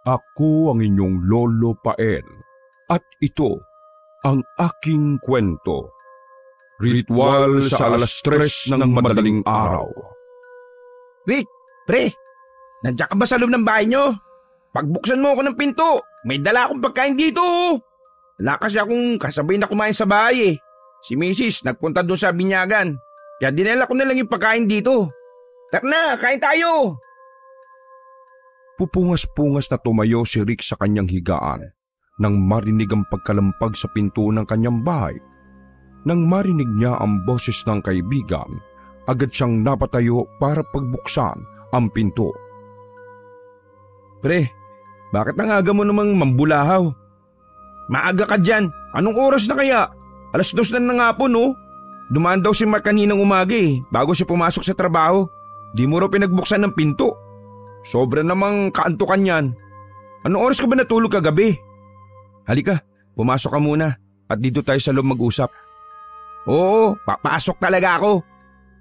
Ako ang inyong Lolo Pael at ito ang aking kwento. Ritual sa alas 3 ng madaling araw. Rick, pre, nandiyan ka ba sa loob ng bahay nyo? Pagbuksan mo ako ng pinto, may dala akong pagkain dito. Wala kasi akong kasabay na kumain sa bahay eh. Si Mrs. nagpunta doon sa binyagan, kaya dinala ko na lang yung pagkain dito. Tara na, kain tayo! Pupungas-pungas na tumayo si Rick sa kanyang higaan nang marinig ang pagkalampag sa pinto ng kanyang bahay. Nang marinig niya ang boses ng kaibigan, agad siyang napatayo para pagbuksan ang pinto. Pre, bakit ang aga mo namang mambulahaw? Maaga ka dyan. Anong oras na kaya? 2:00 na ng hapon, no? Dumaan daw si Mark kaninang umaga eh, bago siya pumasok sa trabaho. Di mo raw pinagbuksan ng pinto. Sobra namang kaantukan yan. Anong oras ka ba natulog kagabi? Halika, pumasok ka muna at dito tayo sa loob mag-usap. Oo, papasok talaga ako.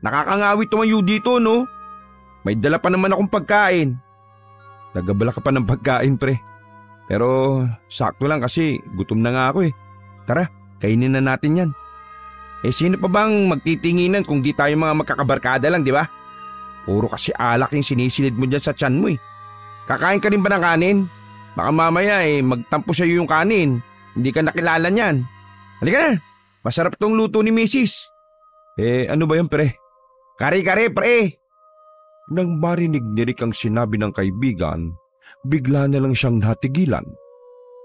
Nakakangawit tumayo dito, no? May dala pa naman akong pagkain. Nagabala ka pa ng pagkain, pre. Pero sakto lang kasi gutom na nga ako eh. Tara, kainin na natin yan. Sino pa bang magtitinginan kung di tayo mga magkakabarkada lang, di ba? Puro kasi alak yung sinisilid mo dyan sa tiyan mo eh. Kakain ka rin ba ng kanin? Baka mamaya magtampo sa'yo yung kanin. Hindi ka nakilala niyan. Halika na, masarap tong luto ni Mrs. Ano ba yun, pre? Kare-kare, pre. Nang marinig ni Rick ang sinabi ng kaibigan, bigla na lang siyang natigilan.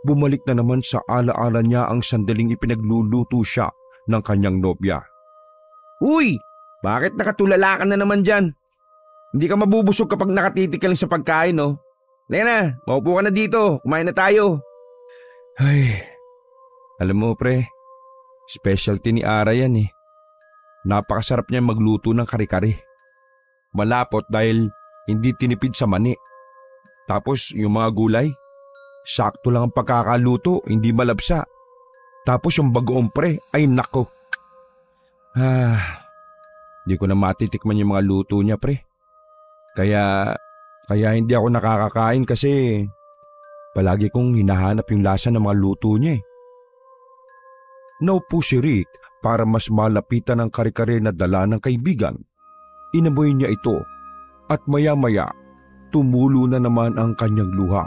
Bumalik na naman sa alaala niya ang sandaling ipinagluluto siya ng kanyang nobya. Uy, bakit nakatulala ka na naman dyan? Hindi ka mabubusog kapag nakatitig ka lang sa pagkain, no? Lena, maupo ka na dito. Kumain na tayo. Ay, alam mo pre, specialty ni Ara yan eh. Napakasarap niya magluto ng kare-kare. Malapot dahil hindi tinipid sa mani. Tapos yung mga gulay, sakto lang ang pagkakaluto, hindi malabsa. Tapos yung bagoong pre, ay nako. Di ko na matitikman yung mga luto niya pre. Kaya hindi ako nakakakain kasi palagi kong hinahanap yung lasa ng mga luto niya eh. Naupo si Rick para mas malapitan ang kare-kare na dala ng kaibigan. Inamoy niya ito at maya-maya tumulo na naman ang kanyang luha.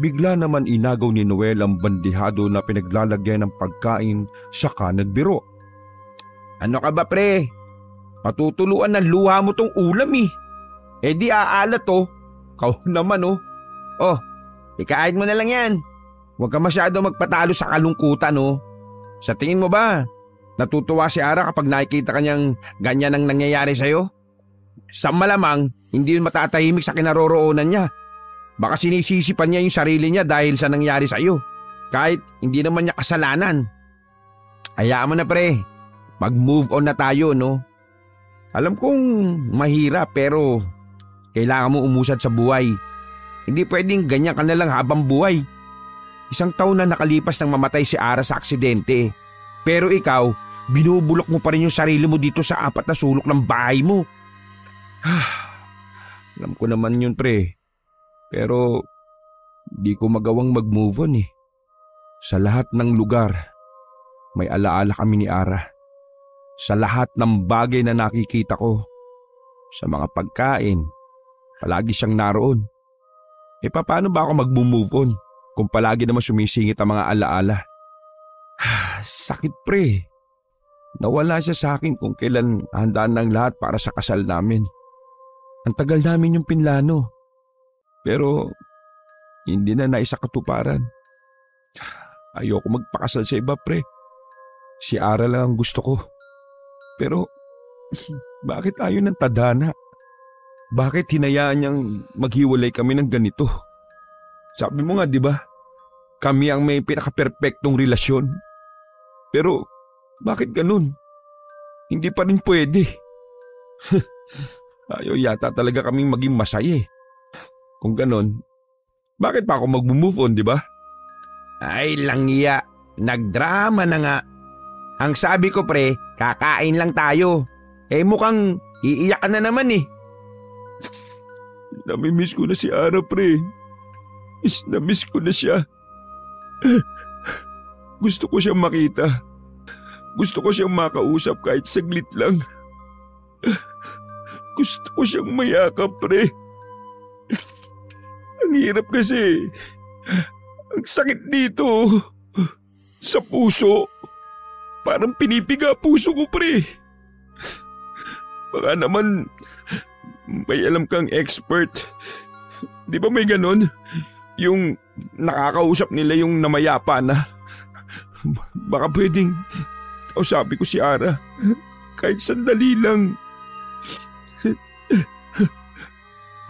Bigla naman inagaw ni Noel ang bandihado na pinaglalagyan ng pagkain saka nagbiro. Ano ka ba pre? Matutuluan ng luha mo tong ulam eh. Di aalat oh. Kau naman oh. Oh, ikain mo na lang yan. Huwag ka masyado magpatalo sa kalungkutan oh. Sa tingin mo ba, natutuwa si Ara kapag nakikita kanyang ganyan ang nangyayari sa'yo? Sa malamang, hindi yun matatahimik sa kinaroroonan niya. Baka sinisisipan niya yung sarili niya dahil sa nangyari sa'yo. Kahit hindi naman niya kasalanan. Hayaan mo na pre, mag-move on na tayo no. Alam kong mahirap pero kailangan mo umusad sa buhay. Hindi pwedeng ganyan ka na lang habang buhay. 1 taon na nakalipas nang mamatay si Ara sa aksidente. Pero ikaw, binubulok mo pa rin yung sarili mo dito sa 4 na sulok ng bahay mo. Alam ko naman yun pre. Pero di ko magawang mag-move on eh. Sa lahat ng lugar, may alaala kami ni Ara. Sa lahat ng bagay na nakikita ko. Sa mga pagkain. Palagi siyang naroon. Paano ba ako mag-move on kung palagi naman sumisingit ang mga alaala? Sakit pre. Nawala siya sa akin kung kailan handaan ng lahat para sa kasal namin. Ang tagal namin yung pinlano. Pero hindi na naisakatuparan. Ayoko magpakasal sa iba pre. Si Ara lang ang gusto ko. Pero bakit ayaw ng tadhana? Bakit hinayaan niyang maghiwalay kami ng ganito? Sabi mo nga, di ba? Kami ang may pinaka-perpektong relasyon. Pero bakit ganun? Hindi pa rin pwede. Ayaw yata talaga kaming maging masaya eh. Kung ganun, bakit pa ako mag-move on, di ba? Ay langya, nagdrama na nga. Ang sabi ko pre, kakain lang tayo. Mukhang iiyak ka na naman eh. Namimiss ko na si Ara pre. Miss na miss ko na siya. Gusto ko siyang makita. Gusto ko siyang makausap kahit saglit lang. Gusto ko siyang mayakap, pre. Ang hirap kasi. Ang sakit dito. Sa puso. Parang pinipiga puso ko, pre. Baka naman may alam kang expert. Di ba may ganon? Yung nakakausap nila yung namayapa na. Baka pwedeng kausapin ko si Ara. Kahit sandali lang.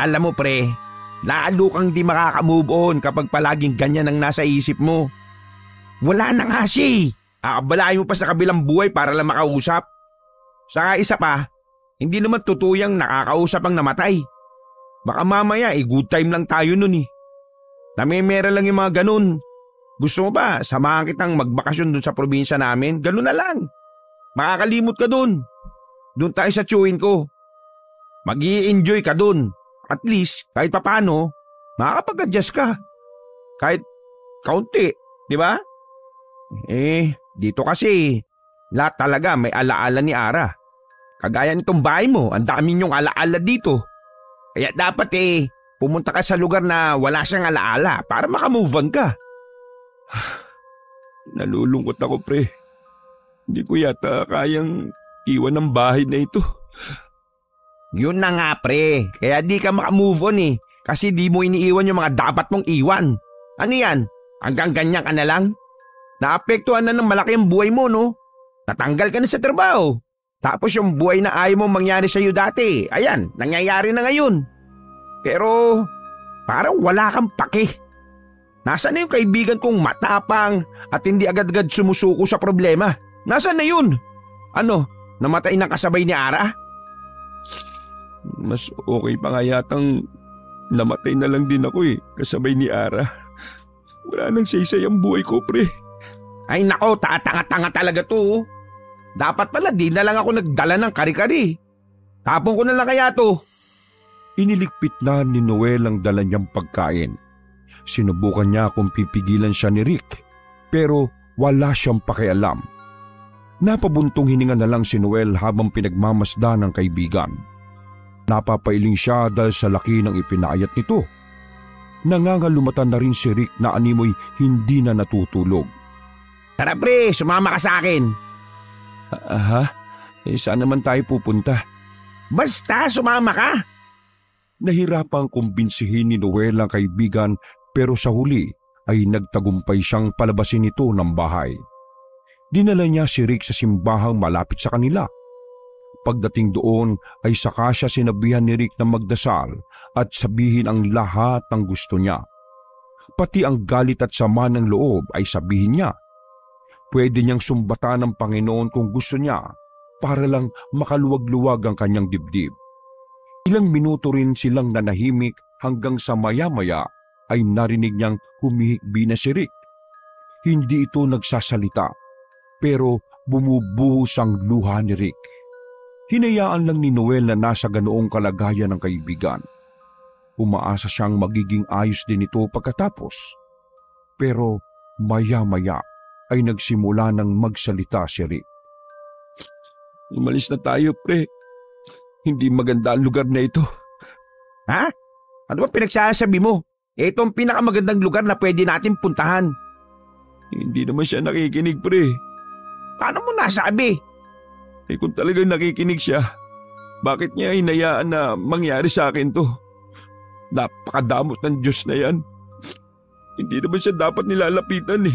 Alam mo pre, lalo kang di makaka-move on kapag palaging ganyan ang nasa isip mo. Wala na nga siya eh. Akabalayo mo pa sa kabilang buhay para lang makausap. Saka isa pa, hindi naman tutuyang nakakausap ang namatay. Baka mamaya good time lang tayo nun eh. Namemera lang yung mga ganun. Gusto mo ba samahan kitang magbakasyon dun sa probinsya namin? Ganun na lang. Makakalimot ka dun. Dun tayo sa tiyuhin ko. Mag-i-enjoy ka dun. At least, kahit papano, makakapag-adjust ka. Kahit kaunti, di ba? Dito kasi, lahat talaga may alaala ni Ara. Kagaya nitong bahay mo, ang dami niyong alaala dito. Kaya dapat pumunta ka sa lugar na wala siyang alaala para makamove on ka. Nalulungkot ako, pre. Hindi ko yata kayang iwan ang bahay na ito. Yun na nga pre, kaya di ka makamove on kasi di mo iniiwan yung mga dapat mong iwan. Ano yan? Hanggang ganyan ka na lang? Naapektuhan na ng malaki ang buhay mo no? Natanggal ka na sa trabaho. Tapos yung buhay na ayaw mong mangyari sa'yo dati, ayan, nangyayari na ngayon. Pero parang wala kang pake. Nasaan na yung kaibigan kong matapang at hindi agad-agad sumusuko sa problema? Nasaan na yun? Ano, namatay na kasabay ni Ara? Mas okay pa nga yatang namatay na lang din ako kasabay ni Ara. Wala nang saysay ang buhay ko, pre. Ay nako, tatanga-tanga talaga to. Dapat pala di na lang ako nagdala ng kari-kari. Tapon ko na lang kaya to. Iniligpit na ni Noel ang dala niyang pagkain. Sinubukan niya kung pipigilan siya ni Rick, pero wala siyang pakialam. Napabuntong hininga na lang si Noel habang pinagmamasdan ng kaibigan. Napapailing siya dahil sa laki ng ipinaayat nito. Nangangalumatan na rin si Rick na animoy hindi na natutulog. Tara pre, sumama ka sa akin. Saan naman tayo pupunta? Basta sumama ka. Nahirapang kumbinsihin ni Noel ang kaibigan pero sa huli ay nagtagumpay siyang palabasin ito ng bahay. Dinala niya si Rick sa simbahang malapit sa kanila. Pagdating doon ay saka siya sinabihan ni Rick na magdasal at sabihin ang lahat ng gusto niya. Pati ang galit at sama ng loob ay sabihin niya. Pwede niyang sumbatan ng Panginoon kung gusto niya para lang makaluwag-luwag ang kanyang dibdib. Ilang minuto rin silang nanahimik hanggang sa maya-maya ay narinig niyang humihikbi na si Rick. Hindi ito nagsasalita pero bumubuhos ang luha ni Rick. Hinayaan lang ni Noel na nasa ganoong kalagayan ng kaibigan. Umaasa siyang magiging ayos din ito pagkatapos. Pero maya-maya ay nagsimula ng magsalita si Rick. Umalis na tayo, pre. Hindi maganda ang lugar na ito. Ha? Ano ba pinagsasabi mo? Ito ang pinakamagandang lugar na pwede natin puntahan. Hindi naman siya nakikinig, pre. Paano mo nasabi? Kung talagang nakikinig siya, bakit niya hinayaan na mangyari sa akin to? Napakadamot ng Diyos na yan. Hindi naman siya dapat nilalapitan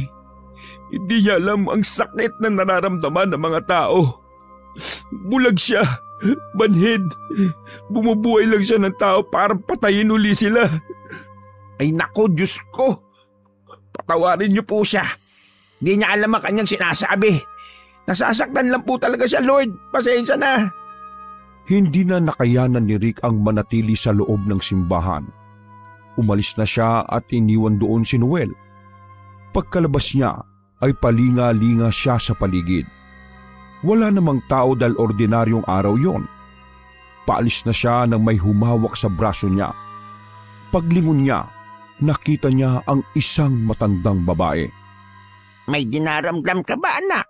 Hindi niya alam ang sakit na nararamdaman ng mga tao. Bulag siya, banhid. Bumubuhay lang siya ng tao para patayin uli sila. Ay nako, Diyos ko. Patawarin niyo po siya. Hindi niya alam ang kanyang sinasabi. Nasasaktan lang po talaga siya, Lord. Pasensya na. Hindi na nakayanan ni Rick ang manatili sa loob ng simbahan. Umalis na siya at iniwan doon si Noel. Pagkalabas niya ay palinga-linga siya sa paligid. Wala namang tao dahil ordinaryong araw yon. Paalis na siya nang may humawak sa braso niya. Paglingon niya nakita niya ang isang matandang babae. May dinaramdam ka ba, anak?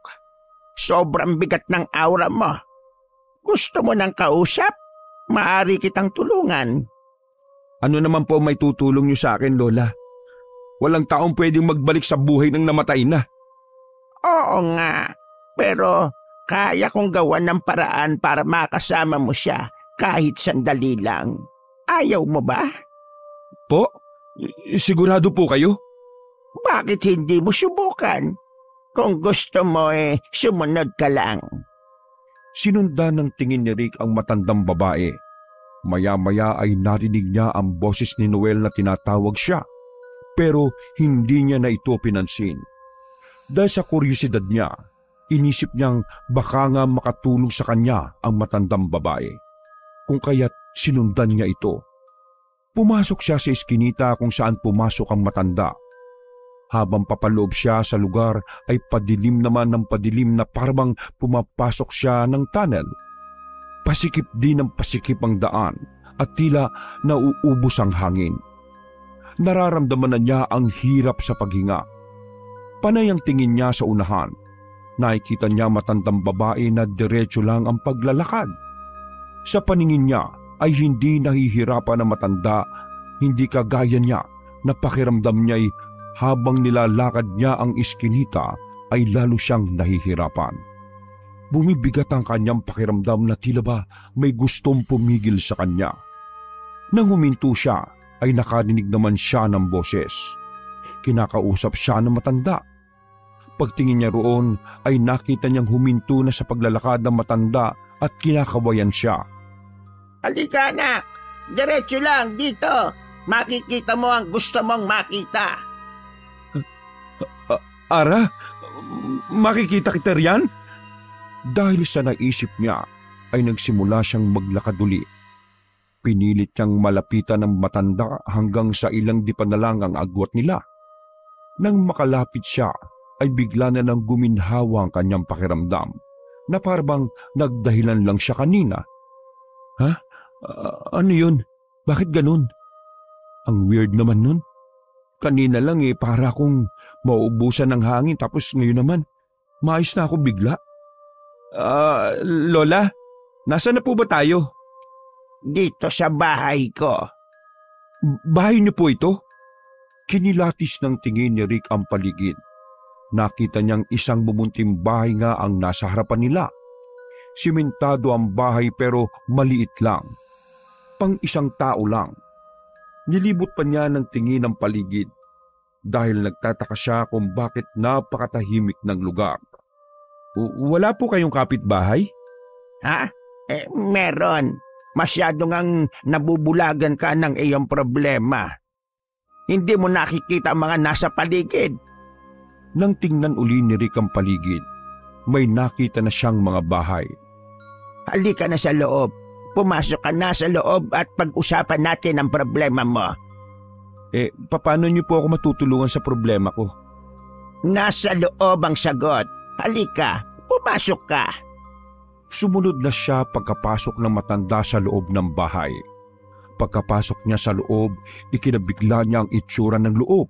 Sobrang bigat ng aura mo. Gusto mo ng kausap? Maaari kitang tulungan. Ano naman po may tutulong niyo sa akin, Lola? Walang taong pwedeng magbalik sa buhay ng namatay na. Oo nga, pero kaya kong gawan ng paraan para makasama mo siya kahit sandali lang. Ayaw mo ba? Po? Sigurado po kayo? Bakit hindi mo subukan? Kung gusto mo sumunod ka lang. Sinundan ng tingin ni Rick ang matandang babae. Maya-maya ay narinig niya ang boses ni Noel na tinatawag siya. Pero hindi niya na ito pinansin. Dahil sa kuryosidad niya, inisip niyang baka nga makatulong sa kanya ang matandang babae. Kung kaya't sinundan niya ito. Pumasok siya sa iskinita kung saan pumasok ang matanda. Habang papaloob siya sa lugar ay padilim naman ng padilim na parang pumapasok siya ng tunnel. Pasikip din ng pasikip ang daan at tila nauubos ang hangin. Nararamdaman na niya ang hirap sa paghinga. Panay ang tingin niya sa unahan. Nakikita niya matandang babae na diretso lang ang paglalakad. Sa paningin niya ay hindi nahihirapan ang matanda, hindi kagaya niya na pakiramdam niya ay habang nilalakad niya ang iskinita ay lalo siyang nahihirapan. Bumibigat ang kanyang pakiramdam na tila ba may gustong pumigil sa kanya. Nang huminto siya ay nakarinig naman siya ng boses. Kinakausap siya ng matanda. Pagtingin niya roon ay nakita niyang huminto na sa paglalakad ng matanda at kinakawayan siya. Halika anak, diretso lang dito. Makikita mo ang gusto mong makita. Ara, makikita kita riyan? Dahil sa naisip niya ay nagsimula siyang maglakad uli. Pinilit niyang malapitan ng matanda hanggang sa ilang dipa na lang ang agwat nila. Nang makalapit siya ay bigla na nang guminhawa ang kanyang pakiramdam na parang nagdahilan lang siya kanina. Ha? Ano yun? Bakit ganun? Ang weird naman nun. Kanina lang para akong mauubusan ng hangin tapos ngayon naman maayos na ako bigla. Lola, nasaan na po ba tayo? Dito sa bahay ko. Bahay niyo po ito? Kinilatis ng tingin ni Rick ang paligid. Nakita niyang isang bumunting bahay nga ang nasa harapan nila. Simentado ang bahay pero maliit lang. Pang isang tao lang. Nilibot pa niya ng tingin ang paligid dahil nagtataka siya kung bakit napakatahimik ng lugar. Wala po kayong kapitbahay? Ha? Meron. Masyado ngang nabubulagan ka ng iyong problema. Hindi mo nakikita ang mga nasa paligid. Nang tingnan uli ni Rick ang paligid, may nakita na siyang mga bahay. Halika na sa loob. Pumasok ka na sa loob at pag-usapan natin ang problema mo. Paano niyo po ako matutulungan sa problema ko? Nasa loob ang sagot. Halika, pumasok ka. Sumunod na siya pagkapasok ng matanda sa loob ng bahay. Pagkapasok niya sa loob, ikinabigla niya ang itsura ng loob.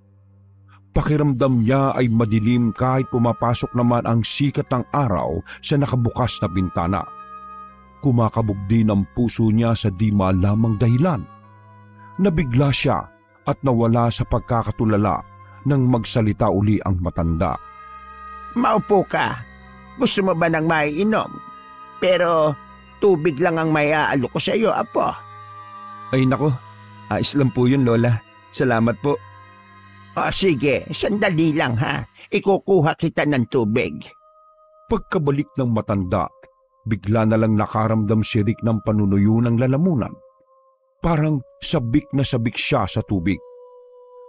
Pakiramdam niya ay madilim kahit pumapasok naman ang sikat ng araw sa nakabukas na bintana. Kumakabog din ang puso niya sa di malamang dahilan. Nabigla siya at nawala sa pagkakatulala nang magsalita uli ang matanda. Maupo ka. Gusto mo ba ng maiinom? Pero tubig lang ang maiaalok ko sa iyo, apo. Ay nako, ayos lang po yun, Lola. Salamat po. Sige, sandali lang ha. Ikukuha kita ng tubig. Pagkabalik ng matanda, bigla na lang nakaramdam si Rick ng panunuyo ng lalamunan. Parang sabik na sabik siya sa tubig.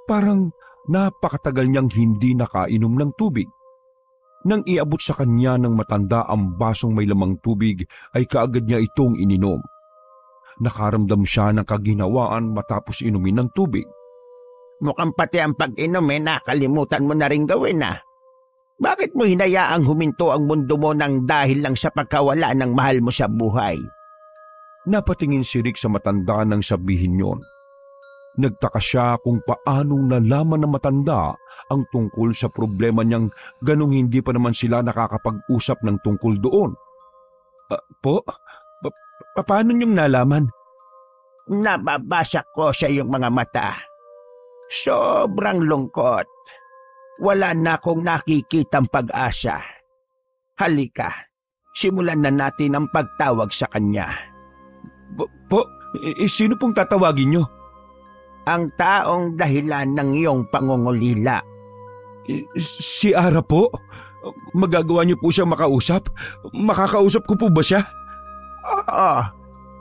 Parang napakatagal niyang hindi nakainom ng tubig. Nang iabot sa kanya ng matanda ang basong may lamang tubig ay kaagad niya itong ininom. Nakaramdam siya ng kaginawaan matapos inumin ng tubig. Mukhang pati ang pag-inom nakalimutan mo na rin gawin Bakit mo hinayaang huminto ang mundo mo nang dahil lang sa pagkawala ng mahal mo sa buhay? Napatingin si Rick sa matanda nang sabihin yon. Nagtaka siya kung paanong nalaman ng matanda ang tungkol sa problema niyang ganong hindi pa naman sila nakakapag-usap ng tungkol doon. Po? Paano niyong nalaman? Nababasa ko sa iyong mga mata. Sobrang lungkot. Wala na akong nakikitang pag-asa. Halika, simulan na natin ang pagtawag sa kanya. Sino pong tatawagin niyo? Ang taong dahilan ng iyong pangungulila. Si Ara po? Magagawa niyo po siyang makausap? Makakausap ko po ba siya? Oo,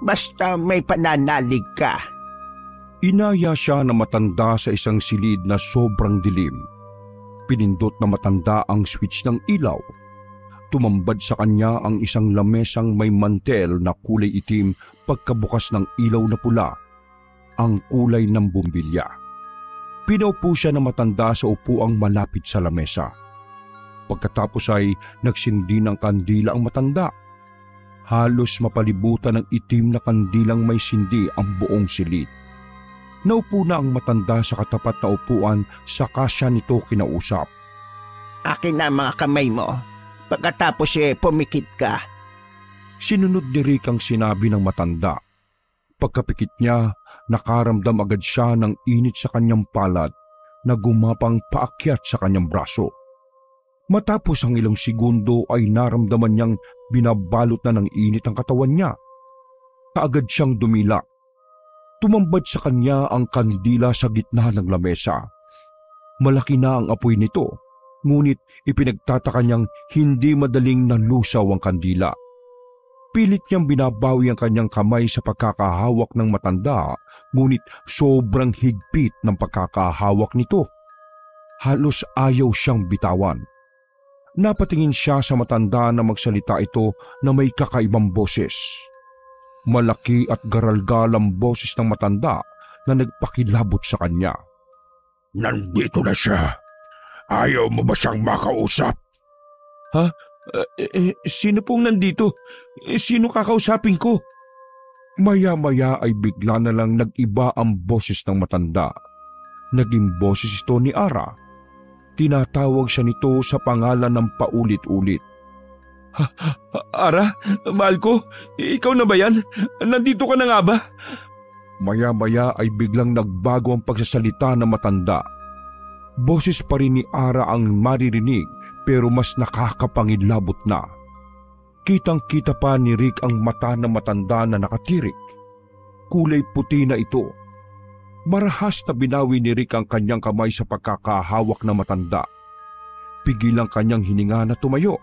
basta may pananalig ka. Inaya siya na matanda sa isang silid na sobrang dilim. Pinindot na matanda ang switch ng ilaw. Tumambad sa kanya ang isang lamesang may mantel na kulay itim pagkabukas ng ilaw na pula, ang kulay ng bumbilya. Pinaupo siya na matanda sa upuang malapit sa lamesa. Pagkatapos ay nagsindi ng kandila ang matanda. Halos mapalibutan ng itim na kandilang may sindi ang buong silid. Naupo na ang matanda sa katapat na upuan saka siya nito kinausap. Akin na mga kamay mo. Pagkatapos pumikit ka. Sinunod ni Rick ang sinabi ng matanda. Pagkapikit niya, nakaramdam agad siya ng init sa kanyang palad na gumapang paakyat sa kanyang braso. Matapos ang ilang segundo ay naramdaman niyang binabalot na ng init ang katawan niya. Kaagad siyang dumila. Tumambad sa kanya ang kandila sa gitna ng lamesa. Malaki na ang apoy nito, ngunit ipinagtataka niyang hindi madaling nalusaw ang kandila. Pilit niyang binabawi ang kanyang kamay sa pagkakahawak ng matanda, ngunit sobrang higpit ng pagkakahawak nito. Halos ayaw siyang bitawan. Napatingin siya sa matanda na magsalita ito na may kakaibang boses. Malaki at garalgal ang boses ng matanda na nagpakilabot sa kanya. Nandito na siya. Ayaw mo ba siyang makausap? Ha? Sino pong nandito? Sino kakausapin ko? Maya-maya ay bigla na lang nag-iba ang boses ng matanda. Naging boses ito ni Ara. Tinatawag siya nito sa pangalan ng paulit-ulit. Ara, mahal ko, ikaw na ba yan? Nandito ka na nga ba? Maya-maya ay biglang nagbago ang pagsasalita ng matanda. Boses pa rin ni Ara ang maririnig pero mas nakakapangilabot na. Kitang-kita pa ni Rick ang mata ng matanda na nakatirik. Kulay puti na ito. Marahas na binawi ni Rick ang kanyang kamay sa pagkakahawak na matanda. Pigil ang kanyang hininga na tumayo.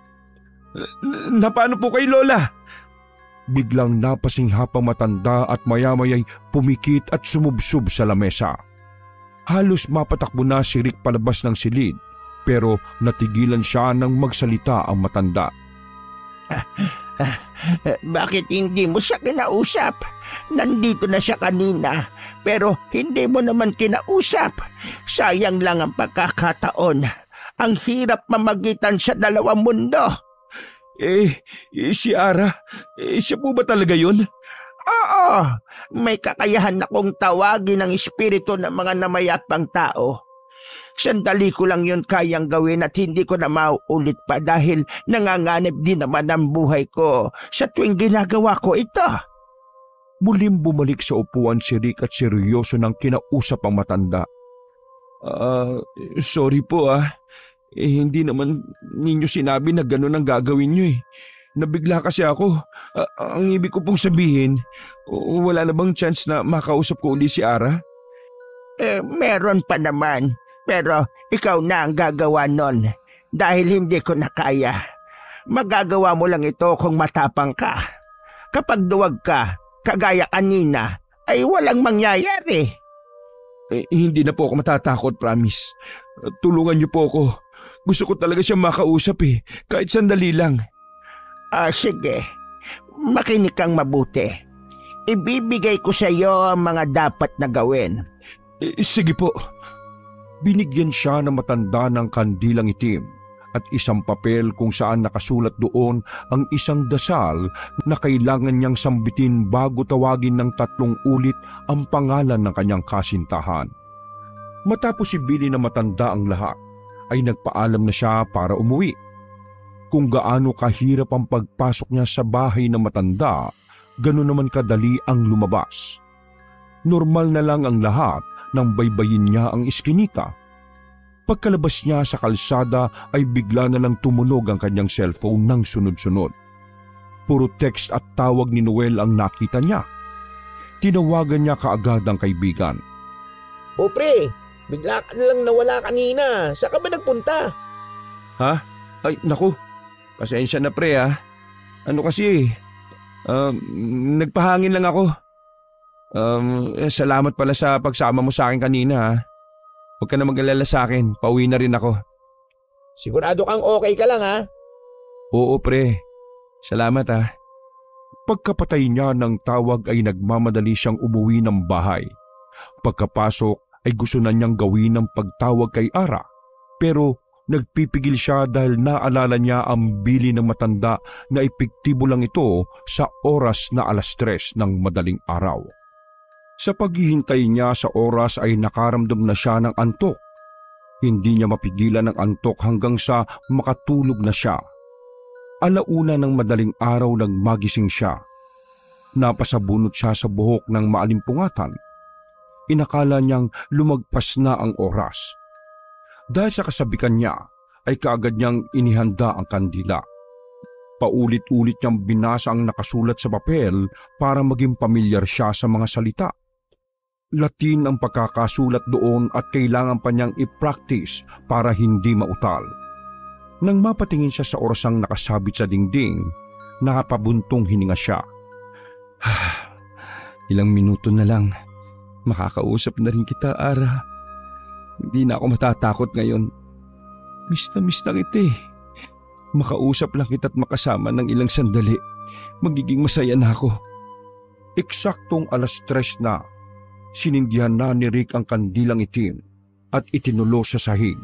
Paano po kay Lola? Biglang napasinghap ang matanda at maya-maya'y pumikit at sumubsob sa lamesa. Halos mapatakbo na si Rick palabas ng silid pero natigilan siya nang magsalita ang matanda. Bakit hindi mo siya kinausap? Nandito na siya kanina pero hindi mo naman kinausap. Sayang lang ang pagkakataon. Ang hirap mamagitan sa dalawang mundo. Si Ara, siya po ba talaga yun? Oo, may kakayahan akong tawagin ang espiritu ng mga namayapang tao. Sandali ko lang yun kayang gawin at hindi ko na mauulit pa dahil nanganganib din naman ang buhay ko sa tuwing ginagawa ko ito. Muling bumalik sa upuan si Rick at seryoso nang kinausap ang matanda. Sorry po . Hindi naman ninyo sinabi na gano'n ang gagawin nyo . Nabigla kasi ako. Ang ibig ko pong sabihin, wala na bang chance na makausap ko uli si Ara? Meron pa naman. Pero ikaw na ang gagawa nun dahil hindi ko na kaya. Magagawa mo lang ito kung matapang ka. Kapag duwag ka, kagaya kanina, ay walang mangyayari. Hindi na po ako matatakot, promise. Tulungan niyo po ako. Gusto ko talaga siyang makausap kahit sandali lang. Sige, makinig kang mabuti. Ibibigay ko sa iyo ang mga dapat na gawin. Sige po. Binigyan siya ng matanda ng kandilang itim at isang papel kung saan nakasulat doon ang isang dasal na kailangan niyang sambitin bago tawagin ng 3 ulit ang pangalan ng kanyang kasintahan. Matapos si Billy na matanda ang lahat, ay nagpaalam na siya para umuwi. Kung gaano kahirap ang pagpasok niya sa bahay na matanda, gano'n naman kadali ang lumabas. Normal na lang ang lahat nang baybayin niya ang iskinita. Pagkalabas niya sa kalsada ay bigla na lang tumunog ang kanyang cellphone ng sunod-sunod. Puro text at tawag ni Noel ang nakita niya. Tinawagan niya kaagad ang kaibigan. O pre, bigla ka na lang nawala kanina. Saan ka ba nagpunta? Ha? Ay, naku. Pasensya na pre ha. Ano kasi nagpahangin lang ako. Salamat pala sa pagsama mo sa akin kanina ha. Huwag ka na mag-alala sa akin, pauwi na rin ako. Sigurado kang okay ka lang ha? Oo pre, salamat ha. Pagkapatay niya ng tawag ay nagmamadali siyang umuwi ng bahay. Pagkapasok ay gusto na niyang gawin ng pagtawag kay Ara, pero nagpipigil siya dahil naalala niya ang bili ng matanda na epektibo lang ito sa oras na 3:00 ng madaling araw. Sa paghihintay niya sa oras ay nakaramdam na siya ng antok. Hindi niya mapigilan ang antok hanggang sa makatulog na siya. 1:00 ng madaling araw nang magising siya. Napasabunot siya sa buhok ng maalimpungatan. Inakala niyang lumagpas na ang oras. Dahil sa kasabikan niya ay kaagad niyang inihanda ang kandila. Paulit-ulit niyang binasa ang nakasulat sa papel para maging pamilyar siya sa mga salita. Latin ang pagkakasulat doon at kailangan pa niyang i-practice para hindi mautal. Nang mapatingin siya sa orasang nakasabit sa dingding, nakapabuntong hininga siya. Ilang minuto na lang, makakausap na rin kita, Ara. Hindi na ako matatakot ngayon. Miss na kita eh. Makausap lang kita at makasama ng ilang sandali. Magiging masaya na ako. Eksaktong 3:00 na. Sinindihan na ni Rick ang kandilang itim at itinulo sa sahig.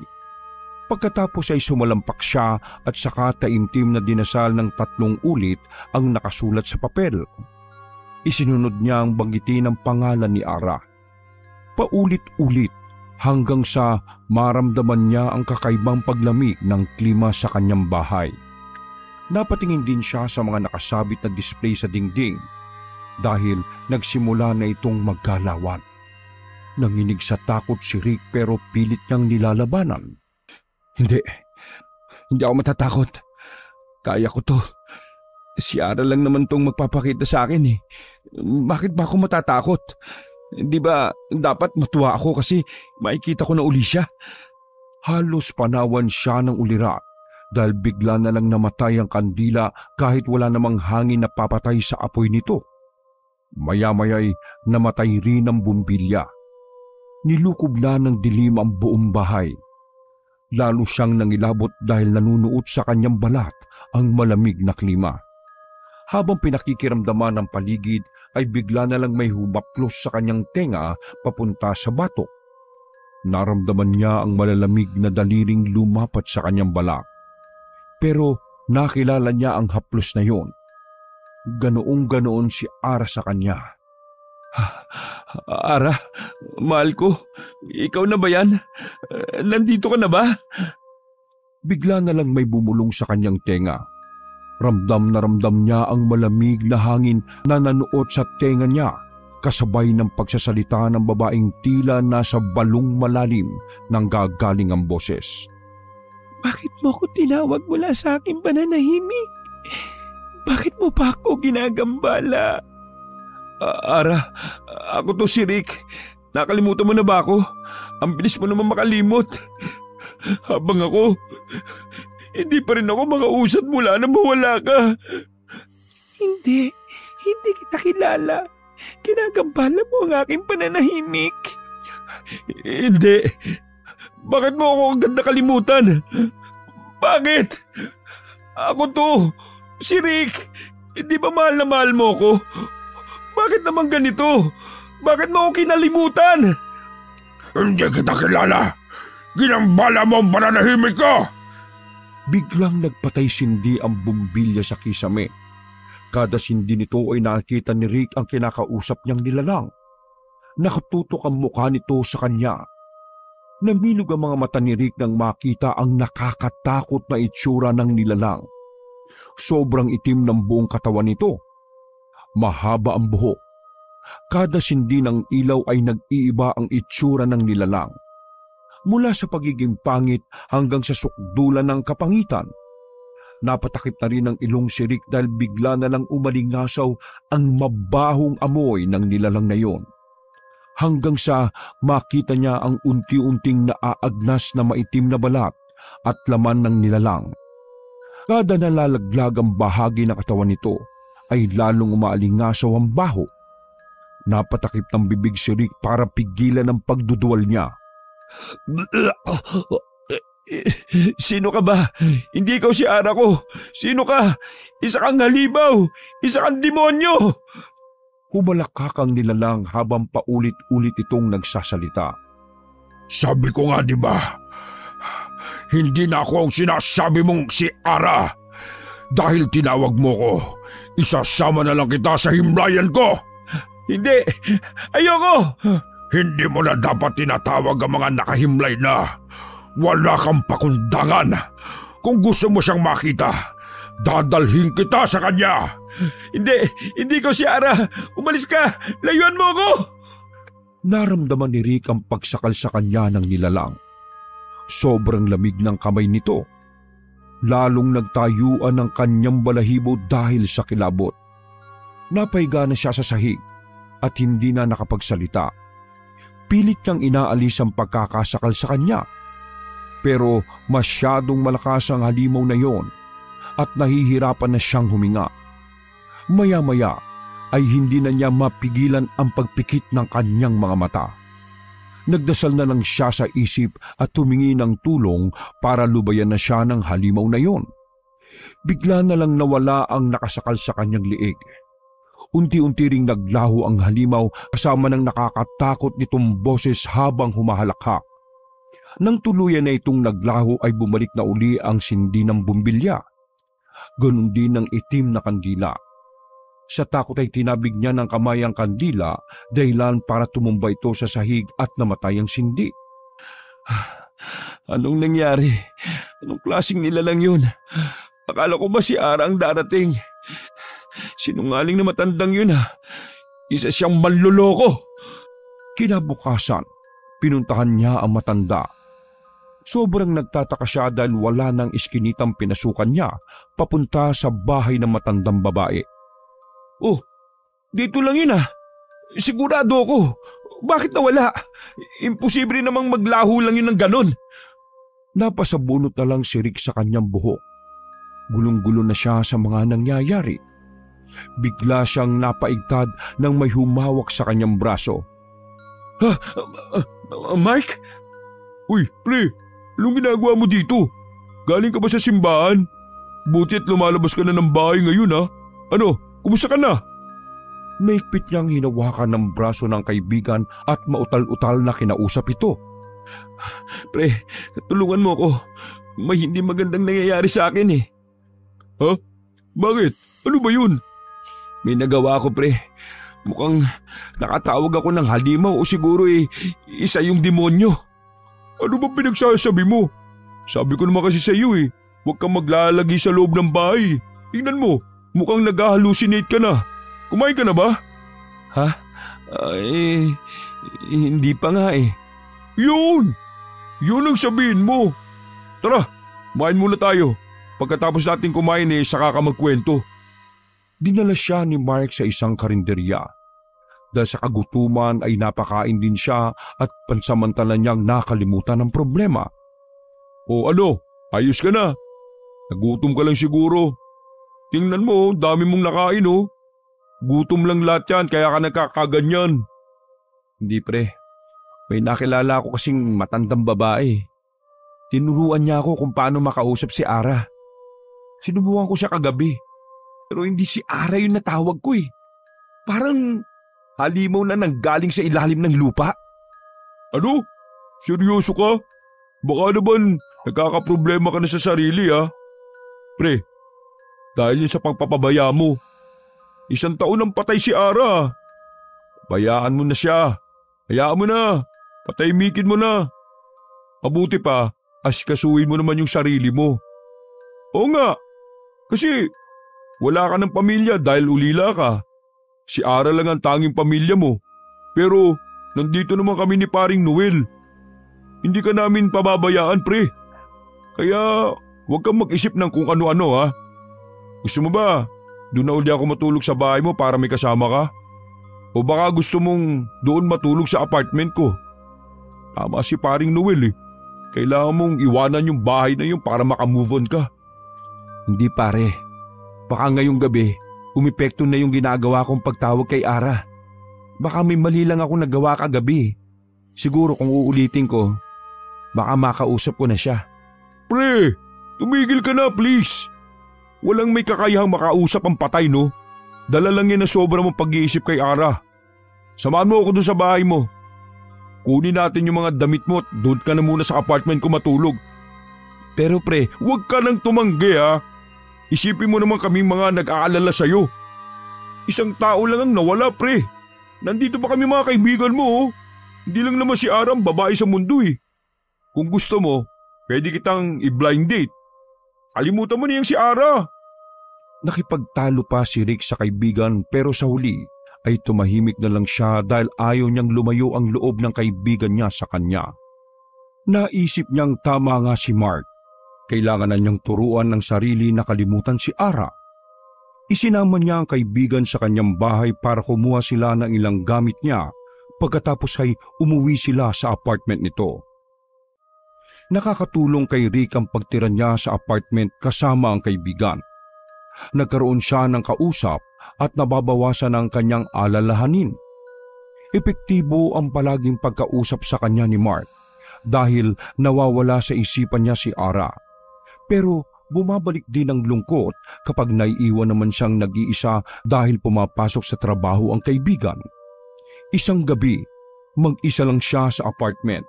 Pagkatapos ay sumalampak siya at saka taimtim na dinasal ng 3 ulit ang nakasulat sa papel. Isinunod niya ang banggitin ng pangalan ni Ara. Paulit-ulit hanggang sa maramdaman niya ang kakaibang paglamig ng klima sa kanyang bahay. Napatingin din siya sa mga nakasabit na display sa dingding dahil nagsimula na itong maggalawan. Nanginig sa takot si Rick pero pilit niyang nilalabanan. Hindi ako matatakot. Kaya ko to. Si Ara lang naman tong magpapakita sa akin eh. Bakit ba ako matatakot? Di ba dapat matuwa ako kasi makikita ko na uli siya? Halos panawan siya ng ulirat dahil bigla na lang namatay ang kandila kahit wala namang hangin na papatay sa apoy nito. Maya-maya'y namatay rin ang bumbilya. Nilukob na ng dilim ang buong bahay. Lalo siyang nangilabot dahil nanunuot sa kanyang balat ang malamig na klima. Habang pinakikiramdaman ng paligid ay bigla na lang may humaplos sa kanyang tenga papunta sa batok. Naramdaman niya ang malalamig na daliring lumapat sa kanyang balat. Pero nakilala niya ang haplos na yon. Ganoong-ganoon si Ara sa kanya. Ara, mahal ko, ikaw na ba yan? Nandito ka na ba? Bigla na lang may bumulong sa kanyang tenga. Ramdam na ramdam niya ang malamig na hangin na nanuot sa tenga niya, kasabay ng pagsasalita ng babaeng tila nasa balong malalim ng gagaling ang boses. Bakit mo ako tinawag mula sa aking pananahimik? Bakit mo pa ako ginagambala? Ara, ako to si Rick. Nakalimutan mo na ba ako? Ang bilis mo naman makalimot. Habang ako, hindi pa rin ako makausap mula na mawala ka. Hindi kita kilala. Ginagambala mo ang aking pananahimik. Hindi. Bakit mo ako agad nakalimutan? Bakit? Ako to, si Rick. Hindi ba mahal na mahal mo ko? Bakit naman ganito? Bakit mo ako kinalimutan? Hindi kita kilala. Ginambala mo ang pananahimik ko. Biglang nagpatay sindi ang bumbilya sa kisame. Kada sindi nito ay nakita ni Rick ang kinakausap niyang nilalang. Nakatutok ang mukha nito sa kanya. Namilog ang mga mata ni Rick nang makita ang nakakatakot na itsura ng nilalang. Sobrang itim ng buong katawan nito. Mahaba ang buhok. Kada sindi ng ilaw ay nag-iiba ang itsura ng nilalang. Mula sa pagiging pangit hanggang sa sukdulan ng kapangitan. Napatakip na rin ang ilong si Rick dahil bigla na lang umalingasaw ang mabahong amoy ng nilalang na yon. Hanggang sa makita niya ang unti-unting naaagnas na maitim na balat at laman ng nilalang. Kada nalalaglag ang bahagi ng katawan nito ay lalong umaalingasaw ang baho. Napatakip ng bibig si Rick para pigilan ang pagduduwal niya. Sino ka ba? Hindi ikaw si Ara ko. Sino ka? Isa kang halimaw. Isa kang demonyo. Humalakak ang nilalang habang paulit-ulit itong nagsasalita. Sabi ko nga, di ba? Hindi na ako ang sinasabi mong si Ara. Dahil tinawag mo ko, isasama na lang kita sa himlayan ko. Hindi! Ayoko! Hindi mo na dapat tinatawag ang mga nakahimlay na. Wala kang pakundangan. Kung gusto mo siyang makita, dadalhin kita sa kanya. Hindi ko si Ara. Umalis ka! Layuan mo ako! Naramdaman ni Rick ang pagsakal sa kanya ng nilalang. Sobrang lamig ng kamay nito. Lalong nagtayuan ang kanyang balahibo dahil sa kilabot. Napahiga na siya sa sahig at hindi na nakapagsalita. Pilit niyang inaalis ang pagkakasakal sa kanya. Pero masyadong malakas ang halimaw na yon at nahihirapan na siyang huminga. Maya-maya ay hindi na niya mapigilan ang pagpikit ng kanyang mga mata. Nagdasal na lang siya sa isip at humingi ng tulong para lubayan na siya ng halimaw na yon. Bigla na lang nawala ang nakasakal sa kanyang liig. Unti-unti ring naglaho ang halimaw kasama ng nakakatakot nitong boses habang humahalakhak. Nang tuluyan na itong naglaho ay bumalik na uli ang sindi ng bumbilya. Ganon din ang itim na kandila. Sa takot ay tinabig niya ng kamay ang kandila dahilan para tumumba ito sa sahig at namatay ang sindi. Anong nangyari? Anong klaseng nilalang yun? Akala ko ba si Ara ang darating? Sinungaling na matandang yun ha. Isa siyang manloloko. Kinabukasan, pinuntahan niya ang matanda. Sobrang nagtataka siya dahil wala nang iskinitang pinasukan niya papunta sa bahay ng matandang babae. Oh, dito lang yun ha. Sigurado ako. Bakit nawala? Imposible namang maglaho lang yun ng ganon. Napasabunot na lang si Rick sa kanyang buhok. Gulong-gulo na siya sa mga nangyayari. Bigla siyang napaigtad nang may humawak sa kanyang braso. Mark? Uy, pre, anong ginagawa mo dito? Galing ka ba sa simbahan? Buti at lumalabas ka na ng bahay ngayon ha. Ano, kumusta ka na? Maigpit niyang hinawakan ng braso ng kaibigan at mautal-utal na kinausap ito. Pre, tulungan mo ako. May hindi magandang nangyayari sa akin eh. Ha? Bakit? Ano ba yun? May nagawa ako pre. Mukhang nakatawag ako ng halimaw o siguro isa yung demonyo. Ano ba pinagsasabi mo? Sabi ko naman kasi sa iyo huwag kang maglalagi sa loob ng bahay. Tingnan mo, mukhang nag-hallucinate ka na. Kumain ka na ba? Ha? Hindi pa nga eh. Yun! Yun ang sabihin mo. Tara, kumain muna tayo. Pagkatapos natin kumain saka ka magkwento. Dinala siya ni Mark sa isang karinderya. Dahil sa kagutuman ay napakain din siya at pansamantala niyang nakalimutan ang problema. O ano, ayos ka na. Nagutom ka lang siguro. Tingnan mo, dami mong nakain Gutom lang lahat yan kaya ka nagkakaganyan. Hindi pre, may nakilala ako kasing matandang babae. Tinuruan niya ako kung paano makausap si Ara. Sinubukan ko siya kagabi. Pero hindi si Ara yung natawag ko Parang halimaw na nanggaling sa ilalim ng lupa. Ano? Seryoso ka? Baka naman nagkakaproblema ka na sa sarili Pre, dahil yun sa pagpapabaya mo. 1 taon ang patay si Ara. Bayaan mo na siya. Hayaan mo na. Patahimikin mo na. Mabuti pa, asikasuhin mo naman yung sarili mo. Oo nga, kasi wala ka ng pamilya dahil ulila ka. Si Ara lang ang tanging pamilya mo. Pero nandito naman kami ni paring Noel. Hindi ka namin pababayaan, pre. Kaya huwag kang mag-isip ng kung ano-ano, ha. Gusto mo ba, doon na uli ako matulog sa bahay mo para may kasama ka? O baka gusto mong doon matulog sa apartment ko? Tama si paring Noel eh. Kailangan mong iwanan yung bahay na yun para makamove on ka. Hindi pare. Baka ngayong gabi, umepekto na yung ginagawa kong pagtawag kay Ara. Baka may mali lang ako nagawa kagabi. Siguro kung uulitin ko, baka makausap ko na siya. Pre, tumigil ka na please. Walang may kakayahang makausap ang patay, no? Dala lang yan na sobra mong pag-iisip kay Ara. Samahan mo ako doon sa bahay mo. Kunin natin yung mga damit mo at doon ka na muna sa apartment ko matulog. Pero pre, huwag ka nang tumanggi ha. Isipin mo naman kaming mga nag-aalala sa'yo. 1 tao lang ang nawala pre. Nandito pa kami mga kaibigan mo oh. Hindi lang naman si Ara ang babae sa mundo eh. Kung gusto mo, pwede kitang i-blind date. Kalimutan mo na yung si Ara. Nakipagtalo pa si Rick sa kaibigan pero sa huli ay tumahimik na lang siya dahil ayaw niyang lumayo ang loob ng kaibigan niya sa kanya. Naisip niyang tama nga si Mark. Kailangan na niyang turuan ng sarili na kalimutan si Ara. Isinama niya ang kaibigan sa kanyang bahay para kumuha sila ng ilang gamit niya pagkatapos ay umuwi sila sa apartment nito. Nakakatulong kay Rick ang pagtira niya sa apartment kasama ang kaibigan. Nagkaroon siya ng kausap at nababawasan ang kanyang alalahanin. Epektibo ang palaging pagkausap sa kanya ni Mark dahil nawawala sa isipan niya si Ara. Pero bumabalik din ang lungkot kapag naiiwan naman siyang nag-iisa dahil pumapasok sa trabaho ang kaibigan. Isang gabi, mag-isa lang siya sa apartment.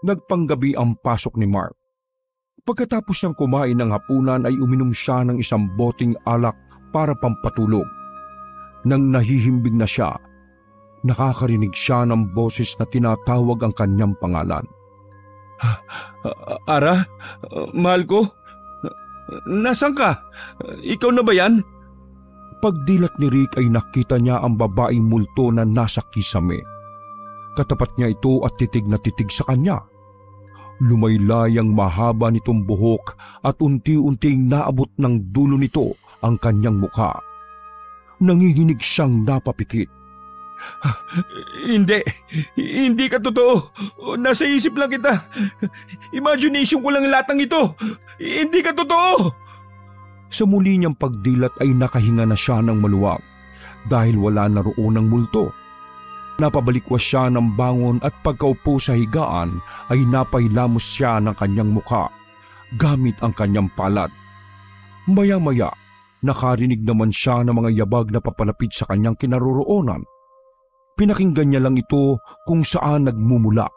Nagpanggabi ang pasok ni Mark. Pagkatapos niyang kumain ng hapunan ay uminom siya ng 1 boteng alak para pampatulog. Nang nahihimbing na siya, nakakarinig siya ng boses na tinatawag ang kanyang pangalan. Ara? Mahal ko? Nasaan ka? Ikaw na ba yan? Pagdilat ni Rick ay nakita niya ang babaeng multo na nasa kisame. Katapat niya ito at titig na titig sa kanya. Lumaylay ang mahaba nitong buhok at unti-unting naabot ng dulo nito ang kanyang mukha. Nanginginig siyang napapikit. Hindi ka totoo. Nasa isip lang kita. Imagination ko lang lahat ng ito. Hindi ka totoo. Sa muli niyang pagdilat ay nakahinga na siya ng maluwag dahil wala na roon ang multo. Napabalikwas siya ng bangon at pagkaupo sa higaan ay napailamos siya ng kanyang mukha gamit ang kanyang palad. Maya-maya, nakarinig naman siya ng mga yabag na papalapit sa kanyang kinaroroonan. Pinakinggan niya lang ito kung saan nagmumula.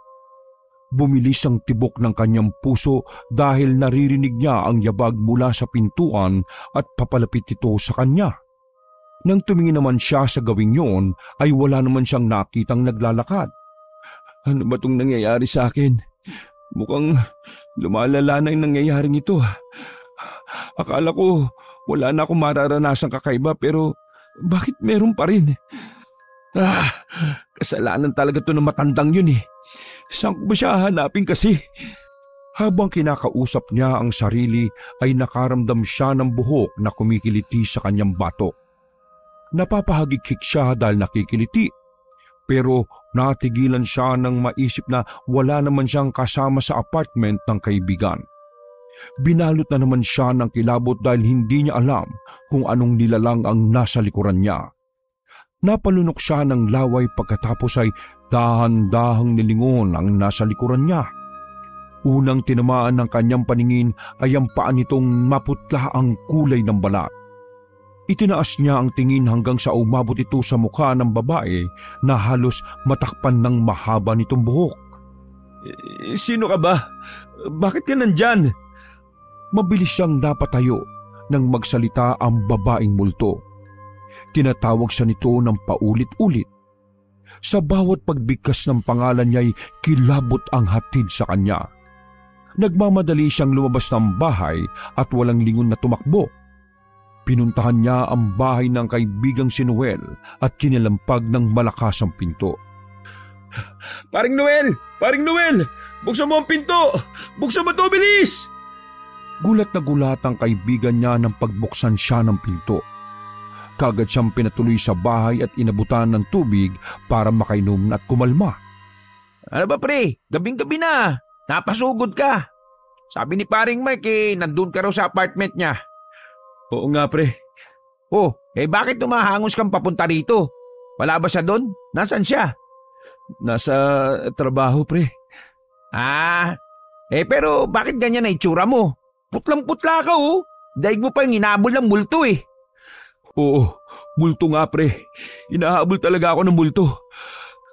Bumilis ang tibok ng kanyang puso dahil naririnig niya ang yabag mula sa pintuan at papalapit ito sa kanya. Nang tumingin naman siya sa gawing yun, ay wala naman siyang nakitang naglalakad. Ano ba itong nangyayari sa akin? Mukhang lumalala na yung nangyayaring ito. Akala ko wala na akong mararanasang kakaiba pero bakit meron pa rin? Kasalanan talaga ito ng matandang yun eh. Saan ko ba siya hanapin kasi? Habang kinakausap niya ang sarili ay nakaramdam siya ng buhok na kumikiliti sa kanyang batok. Napapahagikik siya dahil nakikiliti. Pero natigilan siya nang maisip na wala naman siyang kasama sa apartment ng kaibigan. Binalot na naman siya ng kilabot dahil hindi niya alam kung anong nilalang ang nasa likuran niya. Napalunok siya ng laway pagkatapos ay dahan-dahang nilingon ang nasa likuran niya. Unang tinamaan ng kanyang paningin ay ang paa nitong maputla ang kulay ng balat. Itinaas niya ang tingin hanggang sa umabot ito sa mukha ng babae na halos matakpan ng mahaba nitong buhok. Sino ka ba? Bakit ka nandyan? Mabilis siyang napatayo nang magsalita ang babaeng multo. Tinatawag siya nito ng paulit-ulit. Sa bawat pagbigkas ng pangalan niya'y kilabot ang hatid sa kanya. Nagmamadali siyang lumabas ng bahay at walang lingon na tumakbo. Pinuntahan niya ang bahay ng kaibigang si Noel at kinalampag ng malakas ang pinto. Paring Noel! Paring Noel! Buksan mo ang pinto! Buksan mo to, bilis! Gulat na gulat ang kaibigan niya nang pagbuksan siya ng pinto. Kagad siyang pinatuloy sa bahay at inabutan ng tubig para makainom at kumalma. Ano ba pre? Gabing-gabi na. Napasugod ka. Sabi ni paring Mike nandun ka raw sa apartment niya. Oo nga pre. Oh, bakit tumahangos kang papunta rito? Wala ba siya doon? Nasaan siya? Nasa trabaho pre. Pero bakit ganyan na itsura mo? Putlang-putla ka oh. Daig mo pa yung hinabol ng multo eh. Oo, multo nga pre. Inahabol talaga ako ng multo.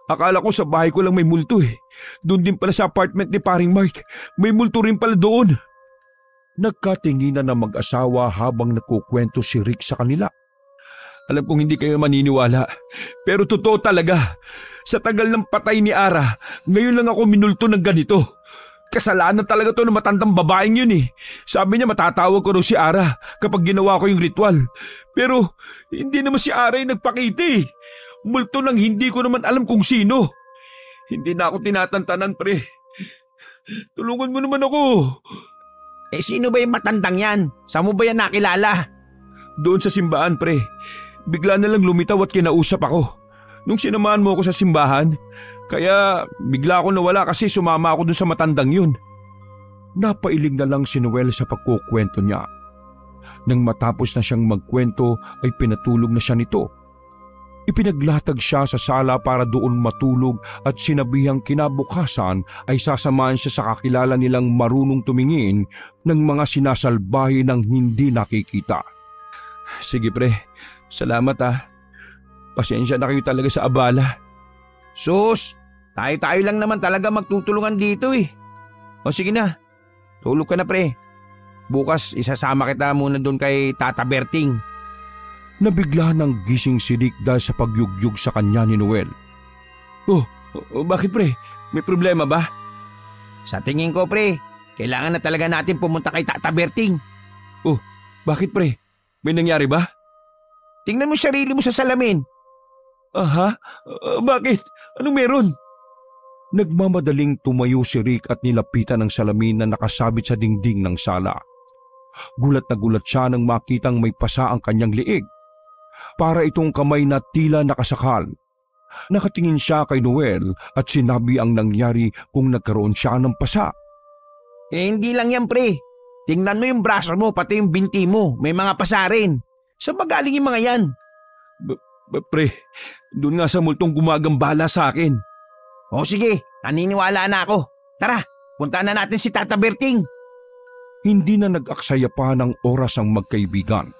Akala ko sa bahay ko lang may multo eh. Doon din pala sa apartment ni paring Mark. May multo rin pala doon. Nagkatinginan na mag-asawa habang nakukwento si Rick sa kanila. Alam kong hindi kayo maniniwala, pero totoo talaga. Sa tagal ng patay ni Ara, ngayon lang ako minulto ng ganito. Kasalanan talaga to ng matandang babaeng yun eh. Sabi niya matatawag ko raw si Ara kapag ginawa ko yung ritual. Pero hindi naman si Ara yung nagpakita eh. Multo nang hindi ko naman alam kung sino. Hindi na ako tinatantanan pre. Tulungan mo naman ako. Sino ba yung matandang yan? Saan mo ba yan nakilala? Doon sa simbahan pre. Bigla na lang lumitaw at kinausap ako. Nung sinamahan mo ako sa simbahan, kaya bigla ako nawala kasi sumama ako dun sa matandang yun. Napailing na lang si Noel sa pagkukwento niya. Nang matapos na siyang magkwento ay pinatulog na siya nito. Ipinaglatag siya sa sala para doon matulog at sinabihang kinabukasan ay sasamahan siya sa kakilala nilang marunong tumingin ng mga sinasalbahe ng hindi nakikita. Sige pre, salamat Pasensya na kayo talaga sa abala. Sus, tayo-tayo lang naman talaga magtutulungan dito eh. O sige na, tulog ka na pre. Bukas isasama kita muna doon kay Tata Berting. Nabigla ng gising si Rick dahil sa pagyugyug sa kanya ni Noel. Bakit pre? May problema ba? Sa tingin ko pre, kailangan na talaga natin pumunta kay Tata Berting. Bakit pre? May nangyari ba? Tingnan mo sarili mo sa salamin. Bakit? Anong meron? Nagmamadaling tumayo si Rick at nilapitan ng salamin na nakasabit sa dingding ng sala. Gulat na gulat siya nang makitang may pasa ang kanyang liig. Para itong kamay na tila nakasakal. Nakatingin siya kay Noel at sinabi ang nangyari kung nagkaroon siya ng pasa. Hindi lang yan pre. Tingnan mo yung braso mo pati yung binti mo. May mga pasa rin. Saan magaling yung mga yan? Pre, doon nga sa multong gumagambala sa akin. O sige, naniniwala na ako. Tara, punta na natin si Tata Berting. Hindi na nag-aksaya pa ng oras ang magkaibigan.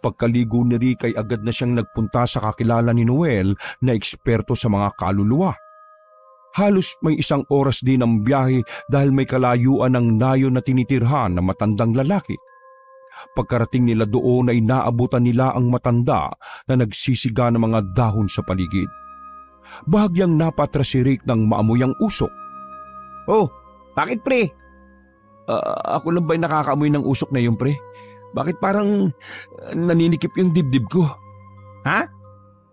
Pagkaligo ni Rick ay agad na siyang nagpunta sa kakilala ni Noel na eksperto sa mga kaluluwa. Halos may 1 oras din ang biyahe dahil may kalayuan ng nayon na tinitirhan ng matandang lalaki. Pagkarating nila doon ay naabutan nila ang matanda na nagsisiga ng mga dahon sa paligid. Bahagyang napatras si Rick ng maamoy ang usok. Bakit pre? Ako lang ba'y nakakaamoy ng usok na yun pre? Bakit parang naninikip yung dibdib ko?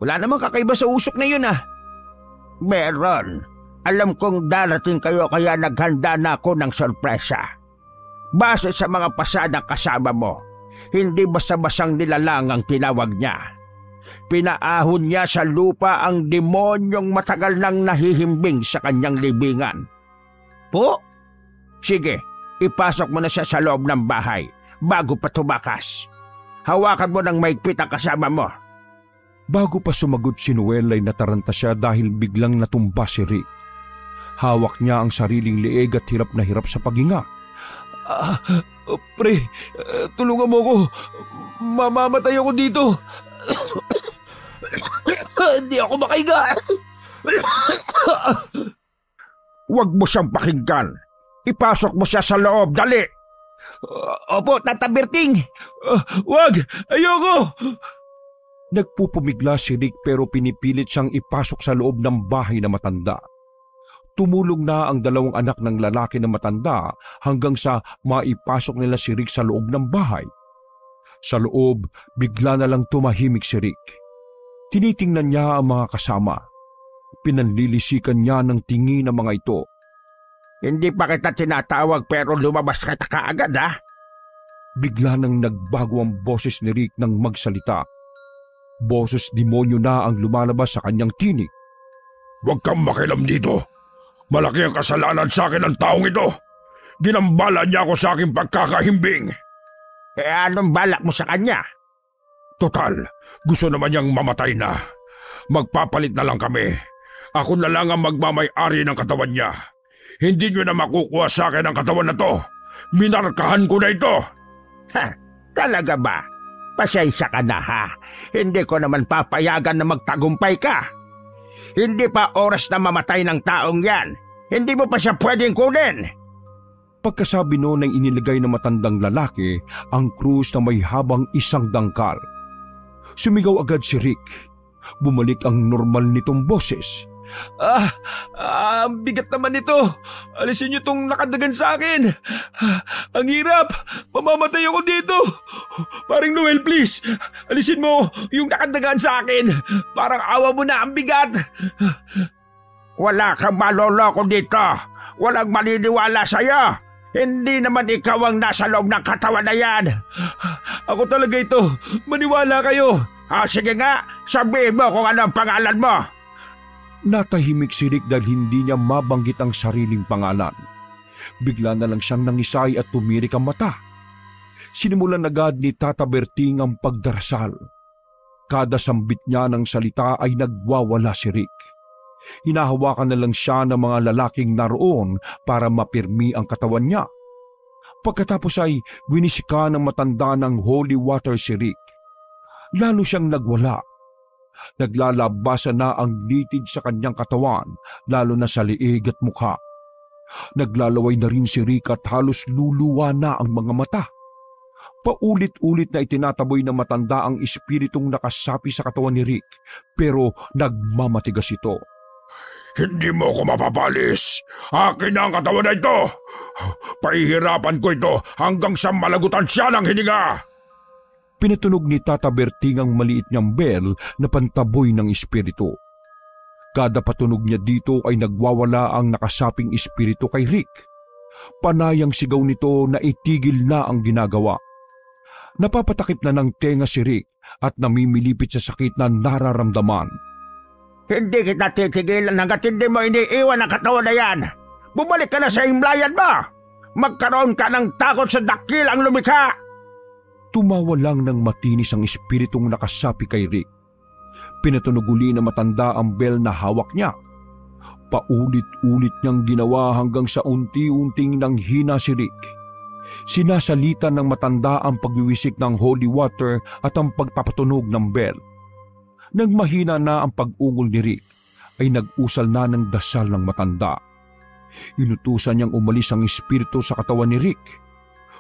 Wala namang kakaiba sa usok na yun Meron. Alam kong darating kayo kaya naghanda na ako ng sorpresa. Base sa mga pasadang kasama mo, hindi basta-basang nilalang ang tinawag niya. Pinaahon niya sa lupa ang demonyong matagal nang nahihimbing sa kanyang libingan. Po? Sige, ipasok mo na siya sa loob ng bahay bago pa tumakas. Hawakan mo ng maigpit ang kasama mo. Bago pa sumagot si Noel ay nataranta siya dahil biglang natumba si Rick. Hawak niya ang sariling leeg at hirap na hirap sa paghinga. Pre, tulungan mo ako. Mamamatay ako dito. Hindi ako makahiga. Huwag mo siyang pakinggan. Ipasok mo siya sa loob, dali! Opo, Tata Berting. Wag! Ayoko! Nagpupumigla si Rick pero pinipilit siyang ipasok sa loob ng bahay na matanda. Tumulong na ang dalawang anak ng lalaki na matanda hanggang sa maipasok nila si Rick sa loob ng bahay. Sa loob, bigla na lang tumahimik si Rick. Tinitingnan niya ang mga kasama. Pinanlilisikan niya ng tingin ng mga ito. Hindi pa kita tinatawag pero lumabas ka kaagad ha? Bigla nang nagbago ang boses ni Rick nang magsalita. Boses demonyo na ang lumalabas sa kanyang tinig. Huwag kang makialam dito. Malaki ang kasalanan sa akin ng taong ito. Ginambala niya ako sa aking pagkakahimbing. Anong balak mo sa kanya? Total, gusto naman niyang mamatay na. Magpapalit na lang kami. Ako na lang ang magmamay-ari ng katawan niya. Hindi niyo na makukuha sa akin ang katawan na to. Minarkahan ko na ito. Ha? Talaga ba? Pasensya ka na ha. Hindi ko naman papayagan na magtagumpay ka. Hindi pa oras na mamatay ng taong yan. Hindi mo pa siya pwedeng kunin. Pagkasabi noon ay inilagay ng matandang lalaki ang krus na may habang 1 dangkal. Sumigaw agad si Rick. Bumalik ang normal nitong boses. Ang bigat naman ito. Alisin niyo tong nakadagan sa akin. Ang hirap. Mamamatay ako dito. Paring Noel, please. Alisin mo yung nakadagan sa akin. Parang awa mo na, ang bigat. Wala kang maloloko dito. Walang maniniwala sa'yo. Hindi naman ikaw ang nasa loob ng katawan na yan. Ako talaga ito. Maniwala kayo. Sige nga, sabihin mo kung ano ang pangalan mo. Natahimik si Rick dahil hindi niya mabanggit ang sariling pangalan. Bigla na lang siyang nangisay at tumirik ang mata. Sinimulan agad ni Tata Berting ang pagdarasal. Kada sambit niya ng salita ay nagwawala si Rick. Hinahawakan na lang siya ng mga lalaking naroon para mapirmi ang katawan niya. Pagkatapos ay winisika ng matanda ng holy water si Rick. Lalo siyang nagwala. Naglalabasan na ang litid sa kanyang katawan, lalo na sa liig at mukha. Naglalaway na rin si Rick at halos luluwa na ang mga mata. Paulit-ulit na itinataboy ng matanda ang espiritong nakasapi sa katawan ni Rick, pero nagmamatigas ito. Hindi mo ko mapapalis. Akin na ang katawan na ito. Pahihirapan ko ito hanggang sa malagutan siya ng hininga. Pinatunog ni Tata Berting ang maliit niyang bell na pantaboy ng espiritu. Kada patunog niya dito ay nagwawala ang nakasaping espiritu kay Rick. Panayang sigaw nito na itigil na ang ginagawa. Napapatakip na ng tenga si Rick at namimilipit sa sakit na nararamdaman. Hindi kita titigilan hanggat hindi mo iniiwan ang katawan na yan. Bumalik ka na sa himlayan mo. Magkaroon ka ng takot sa dakilang lumikha. Tumawa lang ng matinis ang espiritong nakasapi kay Rick. Pinatunog uli na matanda ang bell na hawak niya. Paulit-ulit niyang ginawa hanggang sa unti-unting nanghina si Rick. Sinasalita ng matanda ang pagwiwisik ng holy water at ang pagpapatunog ng bell. Nang mahina na ang pag-ungol ni Rick, ay nag-usal na ng dasal ng matanda. Inutusan niyang umalis ang espiritu sa katawan ni Rick.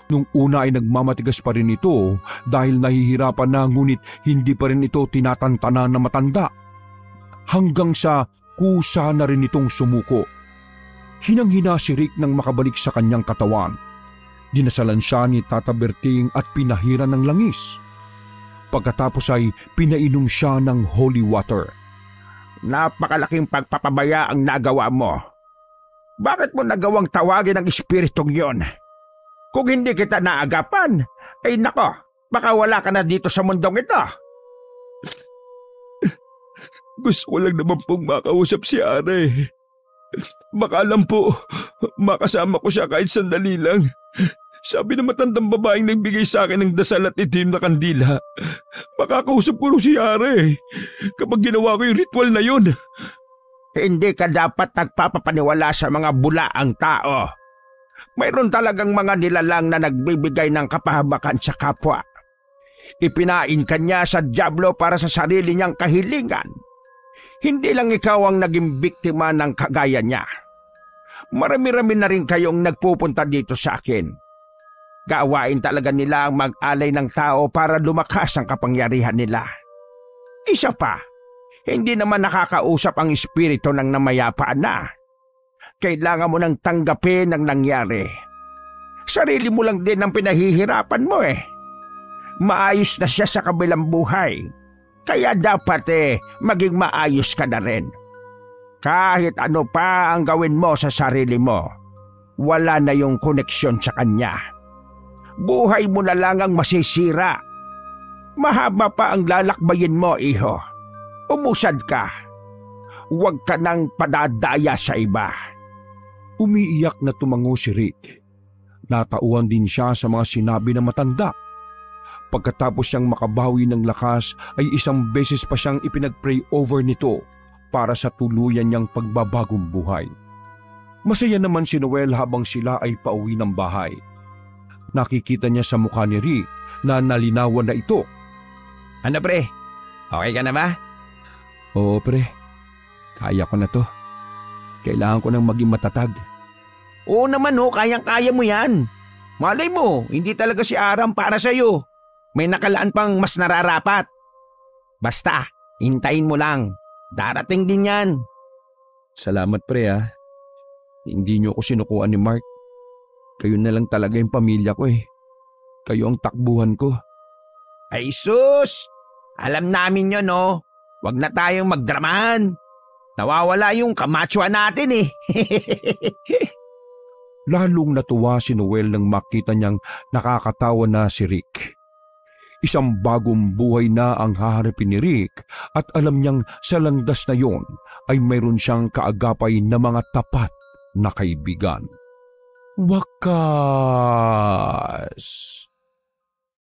Nung una ay nagmamatigas pa rin ito dahil nahihirapan na, ngunit hindi pa rin ito tinatantana na matanda. Hanggang sa kusa na rin itong sumuko. Hinang-hina si Rick nang makabalik sa kanyang katawan. Dinasalan siya ni Tata Berting at pinahiran ng langis. Pagkatapos ay pinainom siya ng holy water. Napakalaking pagpapabaya ang nagawa mo. Bakit mo nagawang tawagin ang espiritong yon? Kung hindi kita naagapan, ay nako, baka wala ka na dito sa mundong ito. Gusto ko lang naman pong makausap si Ara eh. Baka lang po, makasama ko siya kahit sandali lang. Sabi ng matandang babaeng nagbigay sa akin ng dasal at itim na kandila. Makakausap ko rin si Ara eh, kapag ginawa ko yung ritual na yun. Hindi ka dapat nagpapapaniwala sa mga bulaang tao. Mayroon talagang mga nilalang na nagbibigay ng kapahamakan sa kapwa. Ipinain ka niya sa dyablo para sa sarili niyang kahilingan. Hindi lang ikaw ang naging biktima ng kagaya niya. Marami-rami na rin kayong nagpupunta dito sa akin. Gawain talaga nila ang mag-alay ng tao para lumakas ang kapangyarihan nila. Isa pa, hindi naman nakakausap ang espiritu ng namayapaan na. Kailangan mo nang tanggapin ang nangyari. Sarili mo lang din ang pinahihirapan mo eh. Maayos na siya sa kabilang buhay. Kaya dapat maging maayos ka na rin. Kahit ano pa ang gawin mo sa sarili mo, wala na yung koneksyon sa kanya. Buhay mo na lang ang masisira. Mahaba pa ang lalakbayin mo, iho. Umusad ka. Huwag ka nang padadaya sa iba. Umiiyak na tumango si Rick. Natauhan din siya sa mga sinabi ng matanda. Pagkatapos siyang makabawi ng lakas ay isang beses pa siyang ipinag-pray over nito para sa tuluyan niyang pagbabagong buhay. Masaya naman si Noel habang sila ay pauwi ng bahay. Nakikita niya sa mukha ni Rick na nalinawan na ito. Ano pre? Okay ka na ba? Oo pre, kaya ko na to. Kailangan ko nang maging matatag. Oo naman kayang-kaya mo yan. Malay mo, hindi talaga si Aram para sa'yo. May nakalaan pang mas nararapat. Basta, hintayin mo lang. Darating din yan. Salamat pre ah. Hindi niyo ako sinukuan ni Mark. Kayo na lang talaga yung pamilya ko eh. Kayo ang takbuhan ko. Ay sus! Alam namin yun Huwag na tayong magdramahan. Nawawala yung kamatswa natin eh. Lalong natuwa si Noel nang makita niyang nakakatawa na si Rick. Isang bagong buhay na ang haharapin ni Rick at alam niyang sa landas na yon ay mayroon siyang kaagapay na mga tapat na kaibigan. Wakas!